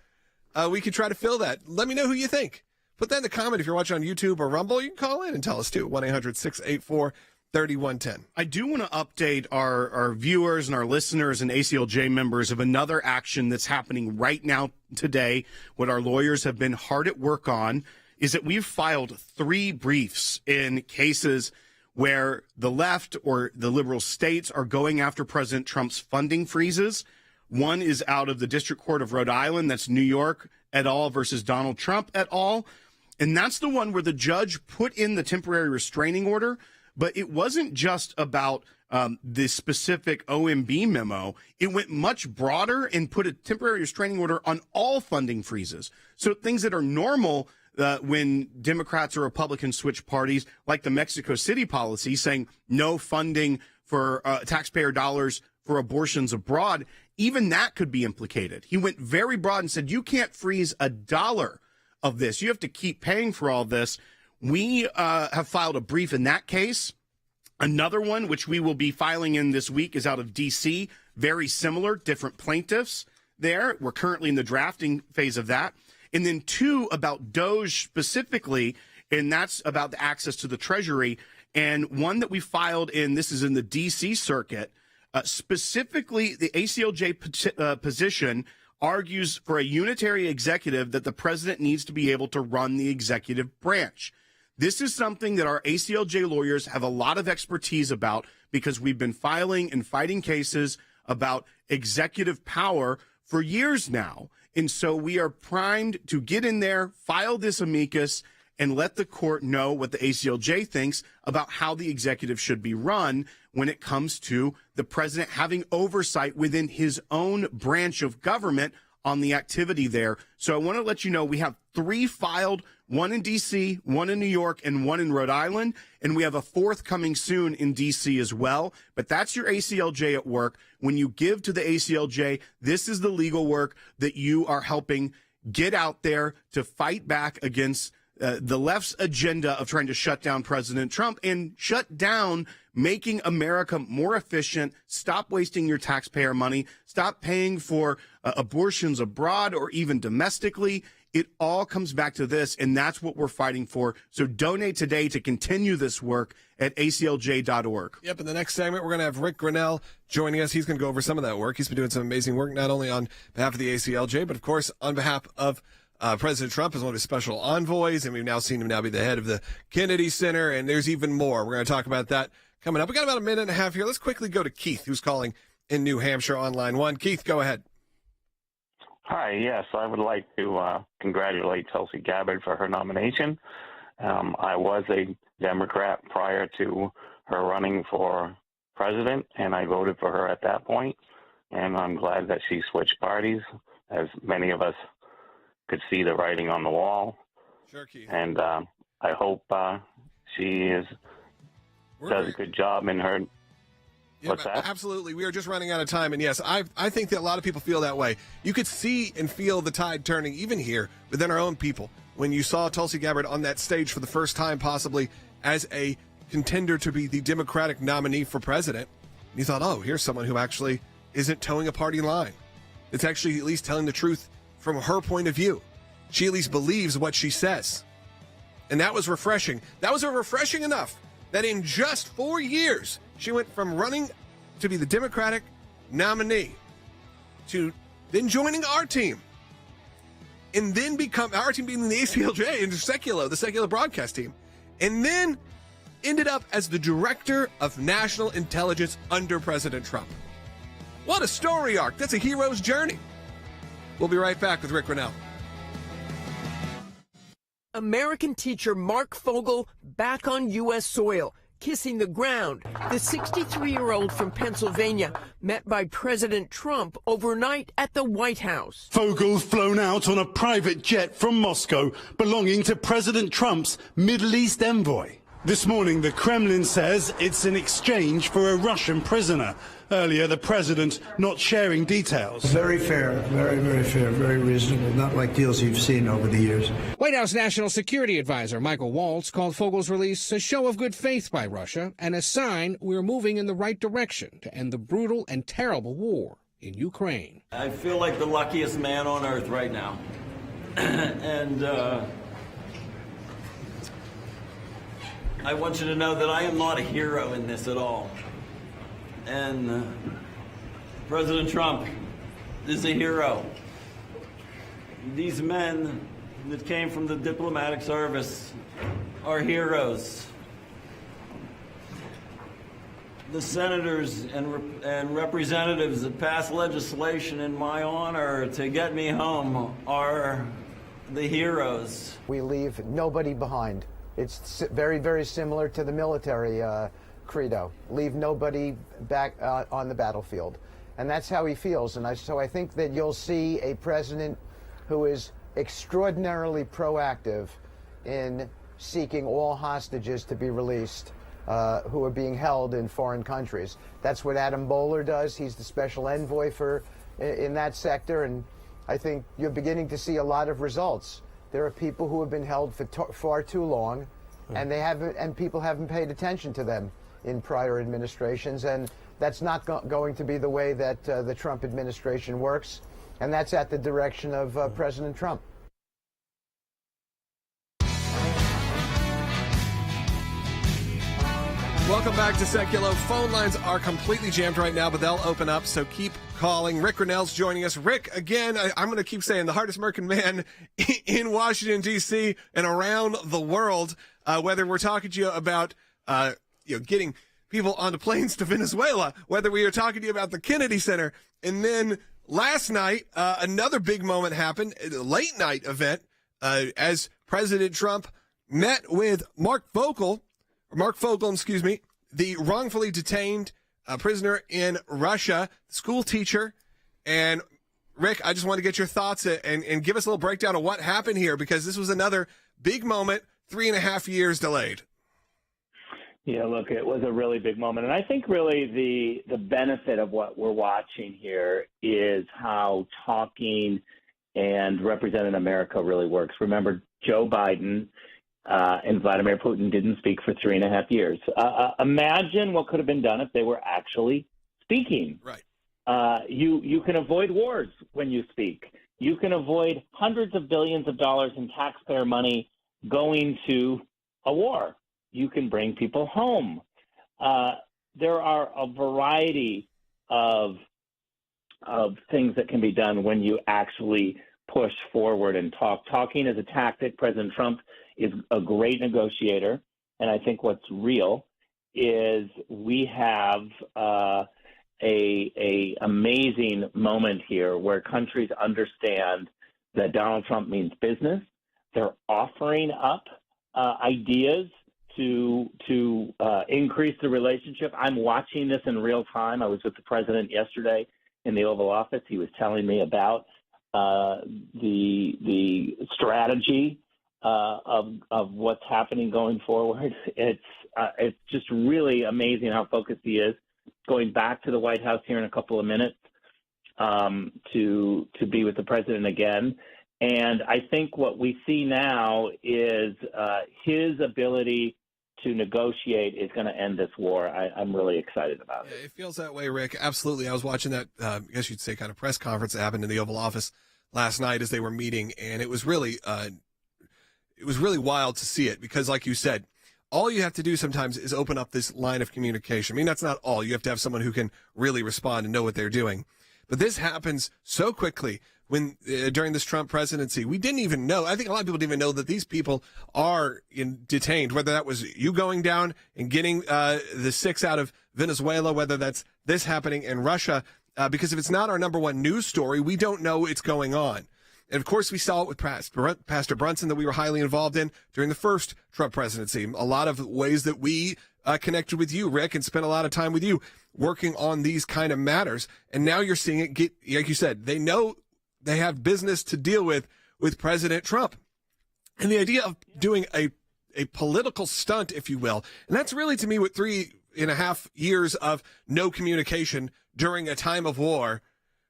We could try to fill that. Let me know who you think. Put that in the comment if you're watching on YouTube or Rumble. You can call in and tell us too. 1-800-684-3110. I do want to update our viewers and our listeners and ACLJ members of another action that's happening right now today. What our lawyers have been hard at work on is that we've filed 3 briefs in cases where the left or the liberal states are going after President Trump's funding freezes. One is out of the District Court of Rhode Island. That's New York et al. Versus Donald Trump et al. And that's the one where the judge put in the temporary restraining order. But it wasn't just about the specific OMB memo. It went much broader and put a temporary restraining order on all funding freezes. So things that are normal when Democrats or Republicans switch parties, like the Mexico City policy saying no funding for taxpayer dollars for abortions abroad, even that could be implicated. He went very broad and said, you can't freeze $1 of this. You have to keep paying for all this. We have filed a brief in that case. Another one, which we will be filing in this week, is out of D.C. Very similar, different plaintiffs there. We're currently in the drafting phase of that. And then 2 about DOJ specifically, and that's about the access to the Treasury. And one that we filed in, this is in the D.C. circuit, specifically the ACLJ position argues for a unitary executive that the president needs to be able to run the executive branch. This is something that our ACLJ lawyers have a lot of expertise about because we've been filing and fighting cases about executive power for years now. And so we are primed to get in there, file this amicus, and let the court know what the ACLJ thinks about how the executive should be run when it comes to the president having oversight within his own branch of government on the activity there. So I want to let you know we have 3 filed, 1 in D.C., 1 in New York, and 1 in Rhode Island. And we have a 4th coming soon in D.C. as well. But that's your ACLJ at work. When you give to the ACLJ, this is the legal work that you are helping get out there to fight back against the left's agenda of trying to shut down President Trump and shut down making America more efficient. Stop wasting your taxpayer money. Stop paying for abortions abroad or even domestically. It all comes back to this, and that's what we're fighting for. So donate today to continue this work at aclj.org. Yep, in the next segment, we're going to have Rick Grenell joining us. He's going to go over some of that work. He's been doing some amazing work, not only on behalf of the ACLJ, but, of course, on behalf of President Trump as one of his special envoys, and we've now seen him now be the head of the Kennedy Center, and there's even more. We're going to talk about that coming up. We got about a minute and a half here. Let's quickly go to Keith, who's calling in New Hampshire on line 1. Keith, go ahead. Hi, yes, I would like to congratulate Tulsi Gabbard for her nomination. I was a Democrat prior to her running for president, and I voted for her at that point, and I'm glad that she switched parties, as many of us could see the writing on the wall. Sure, Keith. And I hope she does a good job in her. Yeah, What's that? Absolutely. We are just running out of time. And yes, I think that a lot of people feel that way. You could see and feel the tide turning, even here within our own people, when you saw Tulsi Gabbard on that stage for the first time, possibly as a contender to be the Democratic nominee for president. And you thought, oh, here's someone who actually isn't towing a party line. It's actually at least telling the truth from her point of view. She at least believes what she says. And that was refreshing. That was refreshing enough that in just 4 years, she went from running to be the Democratic nominee to then joining our team and then become our team being the ACLJ and Sekulow, the Sekulow broadcast team, and then ended up as the Director of National Intelligence under President Trump. What a story arc. That's a hero's journey. We'll be right back with Rick Grenell. American teacher Marc Fogel back on U.S. soil, kissing the ground. The 63-year-old from Pennsylvania met by President Trump overnight at the White House. Fogel's flown out on a private jet from Moscow belonging to President Trump's Middle East envoy. This morning, the Kremlin says it's in exchange for a Russian prisoner. Earlier, the president not sharing details. Very fair, very fair, very reasonable, not like deals you've seen over the years. White House National Security Advisor Michael Waltz called Fogel's release a show of good faith by Russia and a sign we're moving in the right direction to end the brutal and terrible war in Ukraine. I feel like the luckiest man on earth right now. And I want you to know that I am not a hero in this at all. And President Trump is a hero. These men that came from the diplomatic service are heroes. The senators and representatives that passed legislation in my honor to get me home are the heroes. We leave nobody behind. It's very, very similar to the military credo. Leave nobody back on the battlefield. And that's how he feels. And so I think that you'll see a president who is extraordinarily proactive in seeking all hostages to be released who are being held in foreign countries. That's what Adam Bowler does. He's the special envoy in that sector. And I think you're beginning to see a lot of results. There are people who have been held for far too long, and people haven't paid attention to them in prior administrations, and that's not going to be the way that the Trump administration works, and that's at the direction of President Trump. Welcome back to Sekulow. Phone lines are completely jammed right now, but they'll open up, so keep calling. Rick Grinnell's joining us. Rick, again, I'm going to keep saying the hardest working man in Washington, D.C. and around the world, whether we're talking to you about getting people onto planes to Venezuela, whether we are talking to you about the Kennedy Center. And then last night, another big moment happened, a late night event, as President Trump met with Marc Fogel, the wrongfully detained prisoner in Russia, school teacher. And Rick, I just want to get your thoughts and give us a little breakdown of what happened here, because this was another big moment, 3.5 years delayed. Yeah, look, it was a really big moment. And I think really the benefit of what we're watching here is how talking and representing America really works. Remember, Joe Biden and Vladimir Putin didn't speak for 3.5 years. Imagine what could have been done if they were actually speaking. Right. You can avoid wars when you speak. You can avoid hundreds of billions of dollars in taxpayer money going to a war. You can bring people home. There are a variety of things that can be done when you actually push forward and talk. Talking is a tactic. President Trump is a great negotiator, and I think what's real is we have a amazing moment here where countries understand that Donald Trump means business. They're offering up ideas to increase the relationship. I'm watching this in real time. I was with the president yesterday in the Oval Office. He was telling me about the strategy of what's happening going forward. It's just really amazing how focused he is. Going back to the White House here in a couple of minutes to be with the president again. And I think what we see now is his ability to negotiate is going to end this war. I'm really excited about it. It feels that way, Rick. Absolutely. I was watching that, I guess you'd say, kind of press conference that happened in the Oval Office last night as they were meeting, and it was really wild to see it because, like you said, all you have to do sometimes is open up this line of communication. I mean, that's not all. You have to have someone who can really respond and know what they're doing. But this happens so quickly when during this Trump presidency. We didn't even know. I think a lot of people didn't even know that these people are detained, whether that was you going down and getting the 6 out of Venezuela, whether that's this happening in Russia, because if it's not our number one news story, we don't know it's going on. And of course, we saw it with Pastor Brunson that we were highly involved in during the first Trump presidency. A lot of ways that we connected with you, Rick, and spent a lot of time with you working on these kind of matters. And now you're seeing it get, like you said, they know they have business to deal with President Trump. And the idea of doing a political stunt, if you will, and that's really, to me, what 3.5 years of no communication during a time of war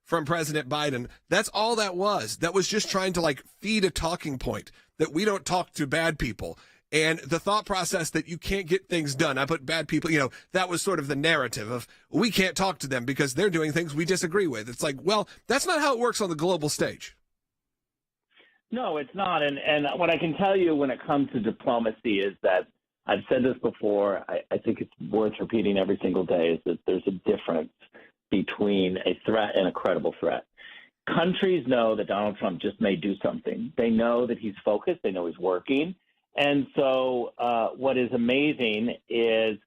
from President Biden, that's all that was. That was just trying to feed a talking point that we don't talk to bad people. And the thought process that you can't get things done. I put bad people, that was sort of the narrative of we can't talk to them because they're doing things we disagree with. It's well, that's not how it works on the global stage. No, it's not. And what I can tell you when it comes to diplomacy is that I've said this before. I think it's worth repeating every single day, is that there's a difference between a threat and a credible threat. Countries know that Donald Trump just may do something. They know that he's focused. They know he's working. And so what is amazing is,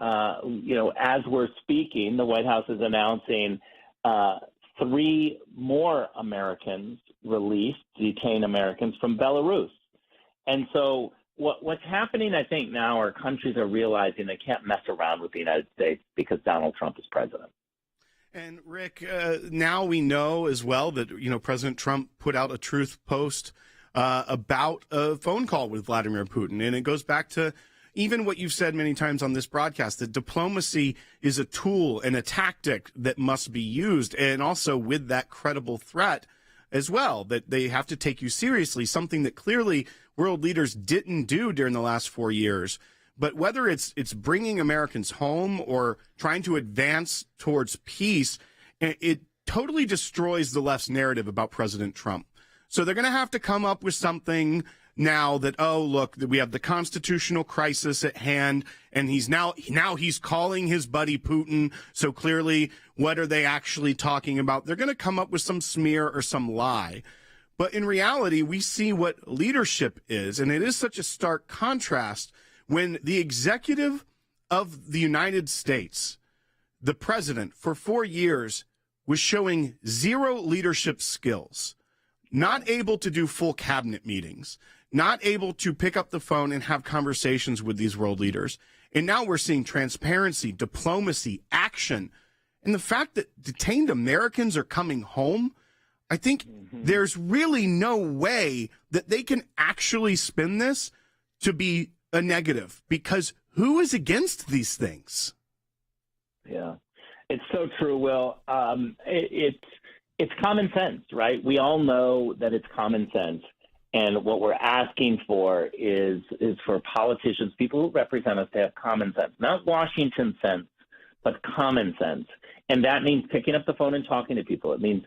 as we're speaking, the White House is announcing 3 more Americans released, detained Americans from Belarus. And so what's happening, I think, now are countries are realizing they can't mess around with the United States because Donald Trump is president. And Rick, now we know as well that, President Trump put out a truth post about a phone call with Vladimir Putin. And it goes back to even what you've said many times on this broadcast, that diplomacy is a tool and a tactic that must be used. And also with that credible threat as well, that they have to take you seriously, something that clearly world leaders didn't do during the last 4 years. But whether it's bringing Americans home or trying to advance towards peace, it totally destroys the left's narrative about President Trump. So they're going to have to come up with something now that, oh, look, we have the constitutional crisis at hand, and he's calling his buddy Putin. So clearly, what are they actually talking about? They're going to come up with some smear or some lie. But in reality, we see what leadership is, and it is such a stark contrast when the executive of the United States, the president, for 4 years was showing zero leadership skills, not able to do full cabinet meetings, not able to pick up the phone and have conversations with these world leaders. And now we're seeing transparency, diplomacy, action. And the fact that detained Americans are coming home, I think there's really no way that they can actually spin this to be a negative, because who is against these things? Yeah, it's so true, Will. It's common sense, right? We all know that it's common sense. And what we're asking for is for politicians, people who represent us, to have common sense, not Washington sense, but common sense. And that means picking up the phone and talking to people. It means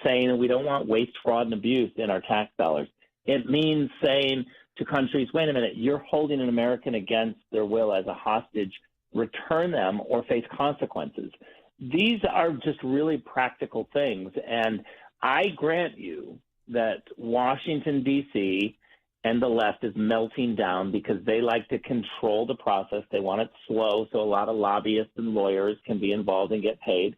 saying that we don't want waste, fraud, and abuse in our tax dollars. It means saying to countries, wait a minute, you're holding an American against their will as a hostage, return them or face consequences. These are just really practical things. And I grant you that Washington, D.C. and the left is melting down because they like to control the process. They want it slow so a lot of lobbyists and lawyers can be involved and get paid.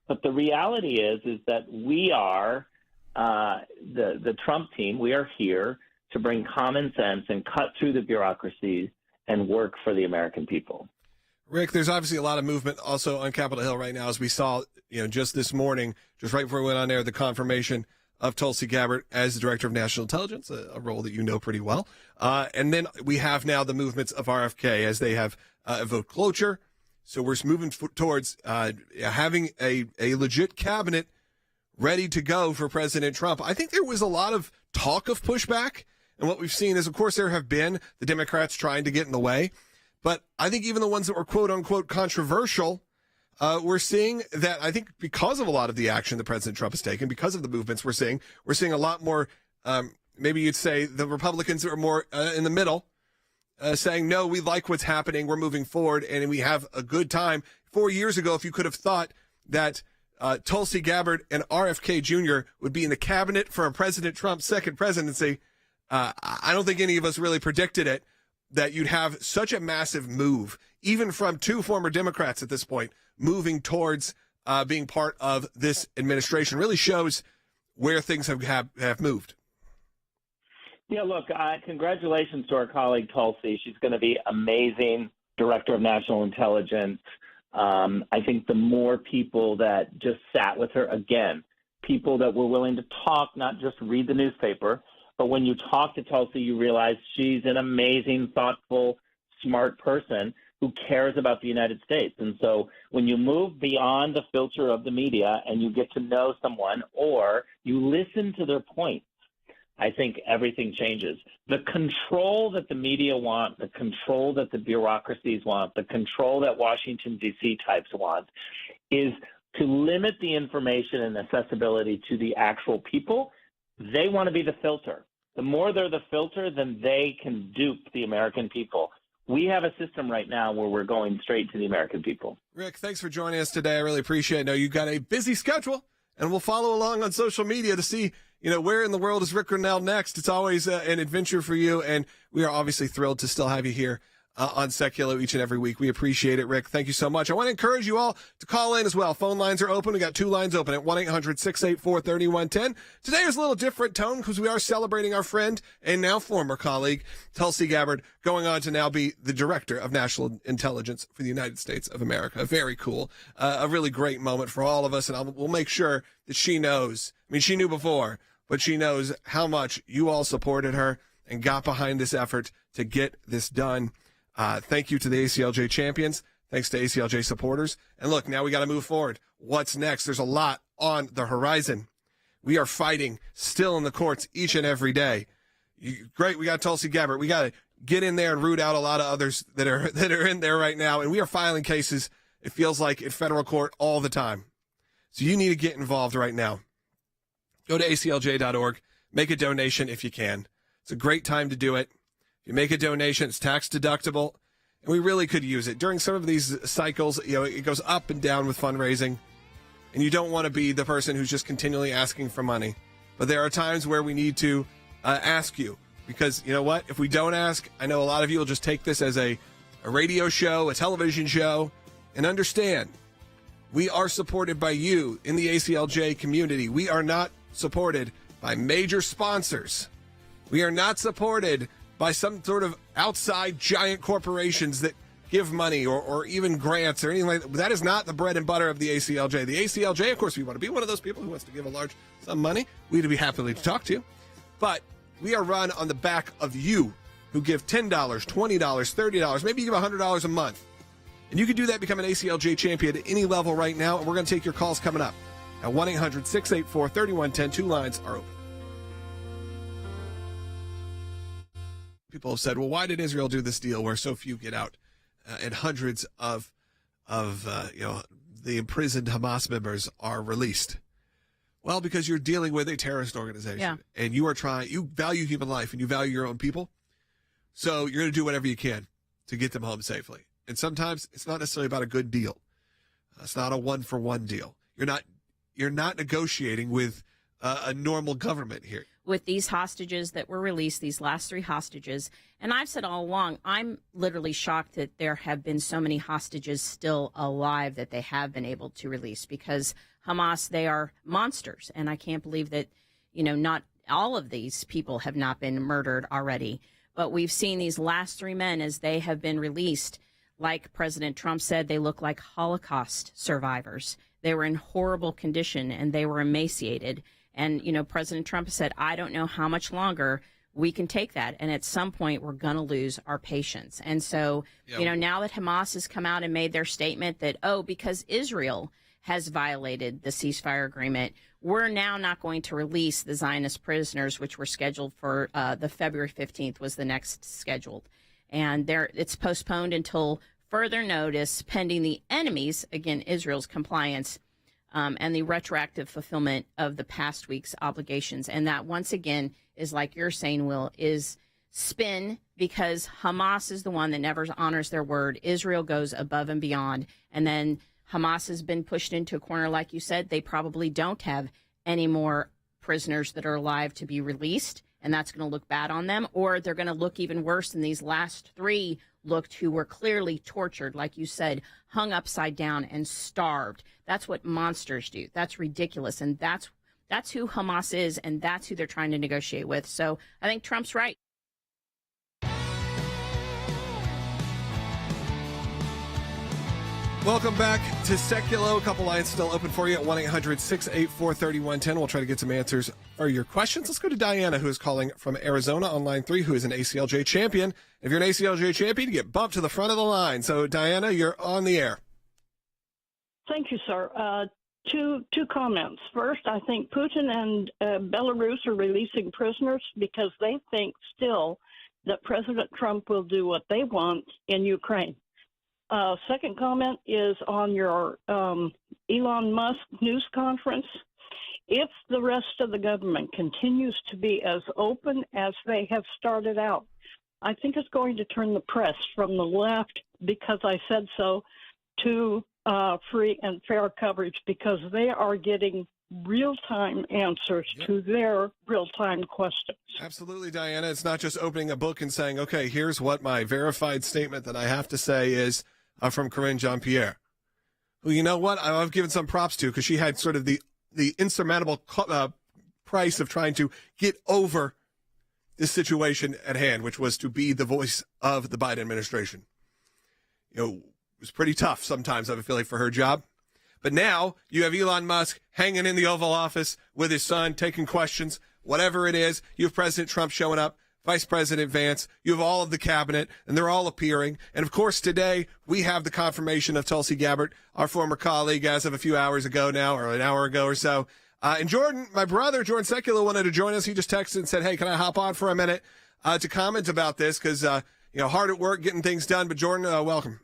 But the reality is that we are, the Trump team, we are here to bring common sense and cut through the bureaucracy and work for the American people. Rick, there's obviously a lot of movement also on Capitol Hill right now, as we saw, just this morning, just right before we went on air, the confirmation of Tulsi Gabbard as the Director of National Intelligence, a role that you know pretty well. And then we have now the movements of RFK as they have evoked cloture. So we're moving towards having a legit cabinet ready to go for President Trump. I think there was a lot of talk of pushback. And what we've seen is, of course, there have been the Democrats trying to get in the way. But I think even the ones that were quote unquote controversial, we're seeing that, I think because of a lot of the action that President Trump has taken, because of the movements we're seeing a lot more, maybe you'd say the Republicans are more in the middle, saying, no, we like what's happening. We're moving forward and we have a good time. 4 years ago, if you could have thought that Tulsi Gabbard and RFK Jr. would be in the cabinet for President Trump's second presidency, I don't think any of us really predicted it, that you'd have such a massive move, even from 2 former Democrats at this point, moving towards being part of this administration. Really shows where things have moved. Yeah, look, congratulations to our colleague Tulsi. She's going to be amazing director of national intelligence. I think the more people that just sat with her, again, people that were willing to talk, not just read the newspaper, but when you talk to Tulsi, you realize she's an amazing, thoughtful, smart person who cares about the United States. And so when you move beyond the filter of the media and you get to know someone or you listen to their points, I think everything changes. The control that the media want, the control that the bureaucracies want, the control that Washington, D.C. types want is to limit the information and accessibility to the actual people. They want to be the filter. The more they're the filter, then they can dupe the American people. We have a system right now where we're going straight to the American people. Rick, thanks for joining us today. I really appreciate it. I know you've got a busy schedule, and we'll follow along on social media to see, where in the world is Rick Grinnell next. It's always an adventure for you, and we are obviously thrilled to still have you here on Sekulow each and every week. We appreciate it, Rick. Thank you so much. I want to encourage you all to call in as well. Phone lines are open. We got 2 lines open at 1-800-684-3110. Today is a little different tone because we are celebrating our friend and now former colleague, Tulsi Gabbard, going on to now be the Director of National Intelligence for the United States of America. Very cool. A really great moment for all of us, and we'll make sure that she knows. I mean, she knew before, but she knows how much you all supported her and got behind this effort to get this done. Thank you to the ACLJ champions. Thanks to ACLJ supporters. And look, now we got to move forward. What's next? There's a lot on the horizon. We are fighting still in the courts each and every day. Great. We got Tulsi Gabbard. We got to get in there and root out a lot of others that are in there right now. And we are filing cases, it feels like, in federal court all the time. So you need to get involved right now. Go to aclj.org. Make a donation if you can. It's a great time to do it. You make a donation, it's tax deductible, and we really could use it. During some of these cycles, it goes up and down with fundraising, and you don't want to be the person who's just continually asking for money. But there are times where we need to ask you, because you know what? If we don't ask, I know a lot of you will just take this as a radio show, a television show, and understand, we are supported by you in the ACLJ community. We are not supported by major sponsors. We are not supported by some sort of outside giant corporations that give money or even grants or anything like that. That is not the bread and butter of the ACLJ. The ACLJ, of course, we want to be one of those people who wants to give a large sum of money. We'd be happy to talk to you. But we are run on the back of you who give $10, $20, $30, maybe you give $100 a month. And you can do that, become an ACLJ champion at any level right now. And we're going to take your calls coming up at 1-800-684-3110. 2 lines are open. People have said, well, why did Israel do this deal where so few get out and hundreds of the imprisoned Hamas members are released? Well, because you're dealing with a terrorist organization and you value human life and you value your own people. So you're going to do whatever you can to get them home safely. And sometimes it's not necessarily about a good deal. It's not a 1-for-1 deal. You're not negotiating with a normal government here. With these hostages that were released, these last 3 hostages. And I've said all along, I'm literally shocked that there have been so many hostages still alive that they have been able to release, because Hamas, they are monsters. And I can't believe that, not all of these people have not been murdered already. But we've seen these last 3 men as they have been released. Like President Trump said, they look like Holocaust survivors. They were in horrible condition and they were emaciated. And, President Trump said, I don't know how much longer we can take that. And at some point, we're going to lose our patience. And so, now that Hamas has come out and made their statement that, because Israel has violated the ceasefire agreement, we're now not going to release the Zionist prisoners, which were scheduled for the February 15th was the next scheduled. And it's postponed until further notice pending the enemy's, again, Israel's compliance and the retroactive fulfillment of the past week's obligations. And that, once again, is like you're saying, Will, is spin, because Hamas is the one that never honors their word. Israel goes above and beyond. And then Hamas has been pushed into a corner, like you said. They probably don't have any more prisoners that are alive to be released, and that's going to look bad on them. Or they're going to look even worse than these last 3 looked, who were clearly tortured, like you said, hung upside down and starved. That's what monsters do. That's ridiculous. And that's That's who Hamas is, and that's who they're trying to negotiate with. So I think Trump's right. Welcome back to Sekulow. A couple lines still open for you at 1-800-684-3110. We'll try to get some answers for your questions. Let's go to Diana, who is calling from Arizona on line 3, who is an ACLJ champion. If you're an ACLJ champion, you get bumped to the front of the line. So, Diana, you're on the air. Thank you, sir. Two comments. First, I think Putin and Belarus are releasing prisoners because they think still that President Trump will do what they want in Ukraine. Second comment is on your Elon Musk news conference. If the rest of the government continues to be as open as they have started out, I think it's going to turn the press from the left, because I said so, to free and fair coverage, because they are getting real-time answers to their real-time questions. Absolutely, Diana. It's not just opening a book and saying, okay, here's what my verified statement that I have to say is from Corinne Jean-Pierre, who, you know what, I've given some props to, because she had sort of the insurmountable price of trying to get over this situation at hand, which was to be the voice of the Biden administration. You know, it was pretty tough sometimes, I feel like, for her job. But now you have Elon Musk hanging in the Oval Office with his son, taking questions, whatever it is. You have President Trump showing up, Vice President Vance, you have all of the cabinet, and they're all appearing. And, of course, today we have the confirmation of Tulsi Gabbard, our former colleague, as of a few hours ago now, or an hour ago or so. And Jordan, my brother, Jordan Sekulow, wanted to join us. He just texted and said, hey, can I hop on for a minute to comment about this? Because, hard at work getting things done. But, Jordan, welcome.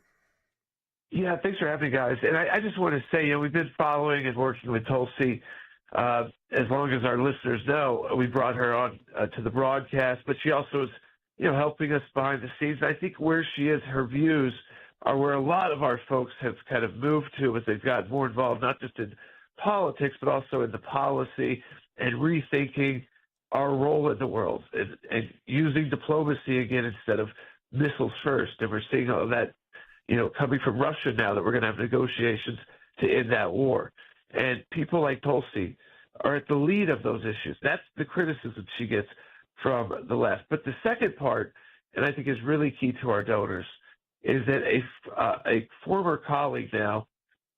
Yeah, thanks for having me, guys. And I just want to say, we've been following and working with Tulsi as long as our listeners know. We brought her on to the broadcast, but she also is, helping us behind the scenes. I think where she is, her views are where a lot of our folks have kind of moved to as they've gotten more involved, not just in politics, but also in the policy and rethinking our role in the world and using diplomacy again instead of missiles first. And we're seeing all of that, coming from Russia now, that we're going to have negotiations to end that war. And people like Tulsi are at the lead of those issues. That's the criticism she gets from the left. But the second part, and I think is really key to our donors, is that a former colleague now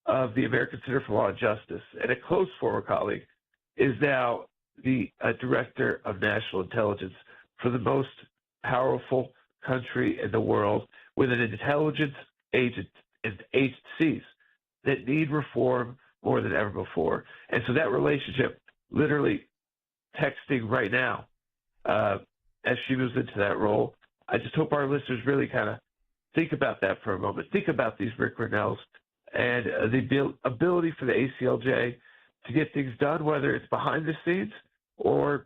of the American Center for Law and Justice, and a close former colleague, is now the director of national intelligence for the most powerful country in the world, with an intelligence agent and agencies that need reform more than ever before. And so that relationship, literally texting right now as she moves into that role, I just hope our listeners really kind of think about that for a moment. Think about these Rick Grenells and the ability for the ACLJ to get things done, whether it's behind the scenes or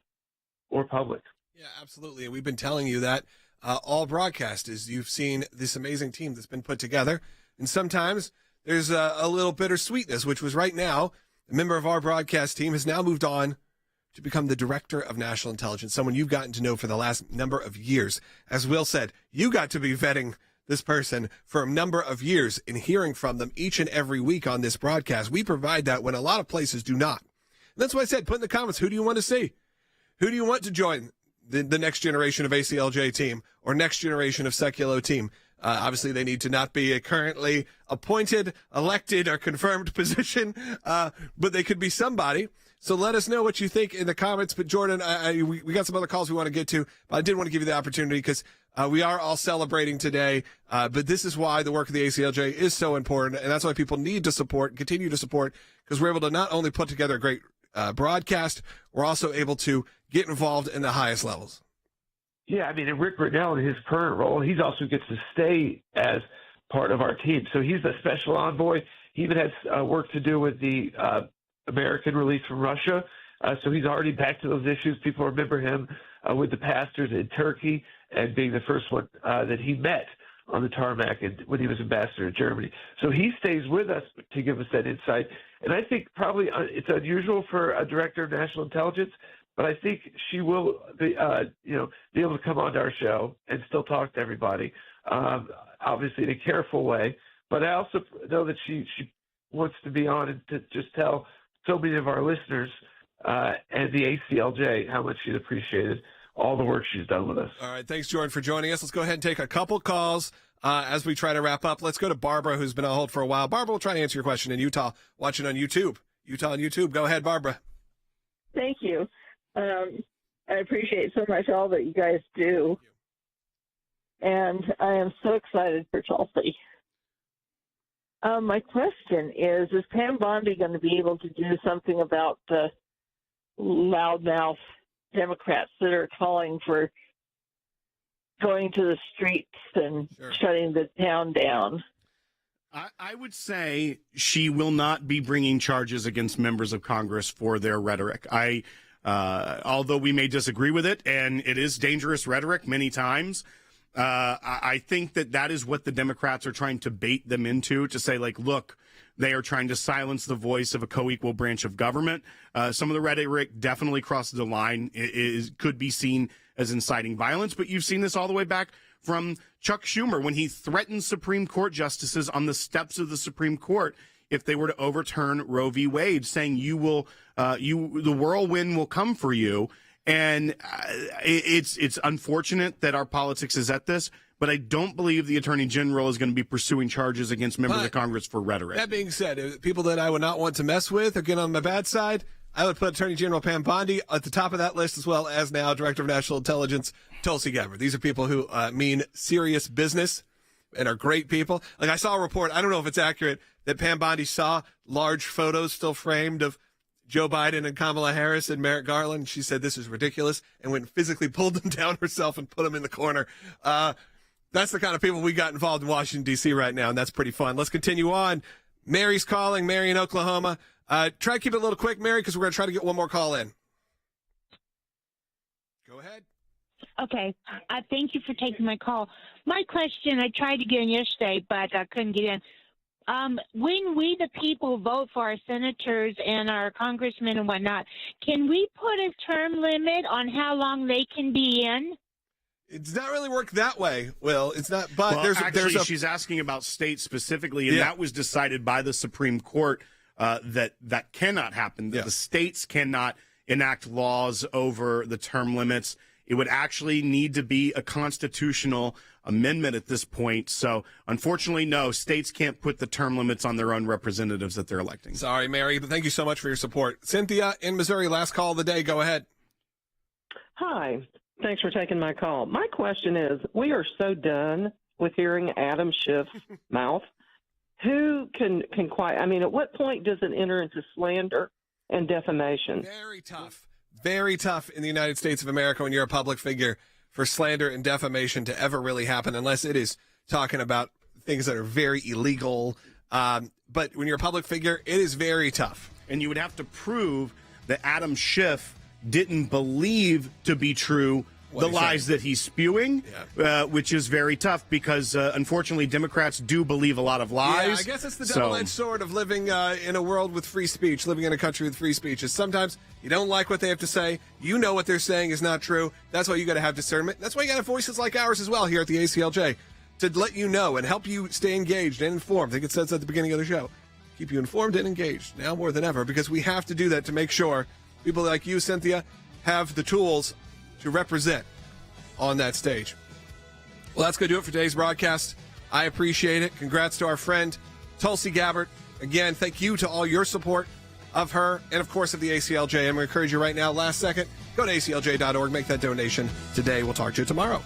public. Yeah, absolutely. And we've been telling you that all broadcasters. You've seen this amazing team that's been put together. And sometimes there's a little bittersweetness, which was right now, a member of our broadcast team has now moved on to become the director of national intelligence, someone you've gotten to know for the last number of years. As Will said, you got to be vetting this person for a number of years and hearing from them each and every week on this broadcast. We provide that when a lot of places do not. And that's why I said, put in the comments, who do you want to see? Who do you want to join the next generation of ACLJ team or next generation of Sekulow team? Obviously, they need to not be a currently appointed, elected, or confirmed position, but they could be somebody. So let us know what you think in the comments. But Jordan, we got some other calls we want to get to, but I did want to give you the opportunity because we are all celebrating today. But this is why the work of the ACLJ is so important, and that's why people need to support, continue to support, because we're able to not only put together a great broadcast, we're also able to get involved in the highest levels. Yeah, I mean, and Rick Grenell in his current role, he also gets to stay as part of our team. So he's the special envoy. He even has work to do with the American release from Russia. So he's already back to those issues. People remember him with the pastors in Turkey and being the first one that he met on the tarmac when he was ambassador to Germany. So he stays with us to give us that insight. And I think probably it's unusual for a director of national intelligence, but I think she will be able to come onto our show and still talk to everybody, obviously in a careful way. But I also know that she wants to be on and to just tell so many of our listeners and the ACLJ how much she'd appreciated all the work she's done with us. All right. Thanks, Jordan, for joining us. Let's go ahead and take a couple calls as we try to wrap up. Let's go to Barbara, who's been on hold for a while. Barbara will try to answer your question in Utah, watching on YouTube. Utah on YouTube. Go ahead, Barbara. Thank you. I appreciate so much all that you guys do. And I am so excited for Tulsi. My question is Pam Bondi going to be able to do something about the loudmouth Democrats that are calling for going to the streets and shutting the town down? I would say she will not be bringing charges against members of Congress for their rhetoric. Although we may disagree with it, and it is dangerous rhetoric many times, I think that is what the Democrats are trying to bait them into, to say, like, look, they are trying to silence the voice of a co-equal branch of government. Some of the rhetoric definitely crosses the line. It could be seen as inciting violence, but you've seen this all the way back from Chuck Schumer when he threatened Supreme Court justices on the steps of the Supreme Court if they were to overturn Roe v. Wade, saying the whirlwind will come for you. And it's unfortunate that our politics is at this, but I don't believe the Attorney General is going to be pursuing charges against members of Congress for rhetoric. That being said, people that I would not want to mess with or get on my bad side, I would put Attorney General Pam Bondi at the top of that list, as well as now Director of National Intelligence Tulsi Gabbard. These are people who mean serious business and are great people. Like, I saw a report, I don't know if it's accurate, that Pam Bondi saw large photos still framed of Joe Biden and Kamala Harris and Merrick Garland. She said this is ridiculous and went and physically pulled them down herself and put them in the corner. That's the kind of people we got involved in Washington, D.C. right now, and that's pretty fun. Let's continue on. Mary's calling. Mary in Oklahoma. Try to keep it a little quick, Mary, because we're going to try to get one more call in. Go ahead. Okay. Thank you for taking my call. My question, I tried to get in yesterday, but I couldn't get in. When we, the people, vote for our senators and our congressmen and whatnot, can we put a term limit on how long they can be in? It's not really worked that way, Will. It's not. But well, she's asking about states specifically, and that was decided by the Supreme Court that cannot happen. That the states cannot enact laws over the term limits. It would actually need to be a constitutional amendment at this point. So, unfortunately, no, states can't put the term limits on their own representatives that they're electing. Sorry, Mary, but thank you so much for your support. Cynthia in Missouri, last call of the day. Go ahead. Hi. Thanks for taking my call. My question is, we are so done with hearing Adam Schiff's mouth. Who can quite, I mean, at what point does it enter into slander and defamation? Very tough. Very tough in the United States of America when you're a public figure for slander and defamation to ever really happen, unless it is talking about things that are very illegal. But when you're a public figure, it is very tough. And you would have to prove that Adam Schiff didn't believe to be true the lies that he's spewing, which is very tough because, unfortunately, Democrats do believe a lot of lies. Yeah, I guess it's the double-edged sword of living in a world with free speech, living in a country with free speech. Is sometimes you don't like what they have to say. You know what they're saying is not true. That's why you got to have discernment. That's why you got to have voices like ours as well here at the ACLJ to let you know and help you stay engaged and informed. I think it says at the beginning of the show. Keep you informed and engaged now more than ever because we have to do that to make sure people like you, Cynthia, have the tools to represent on that stage. Well, that's going to do it for today's broadcast. I appreciate it. Congrats to our friend, Tulsi Gabbard. Again, thank you to all your support of her and, of course, of the ACLJ. I'm going to encourage you right now, last second, go to aclj.org, make that donation today. We'll talk to you tomorrow.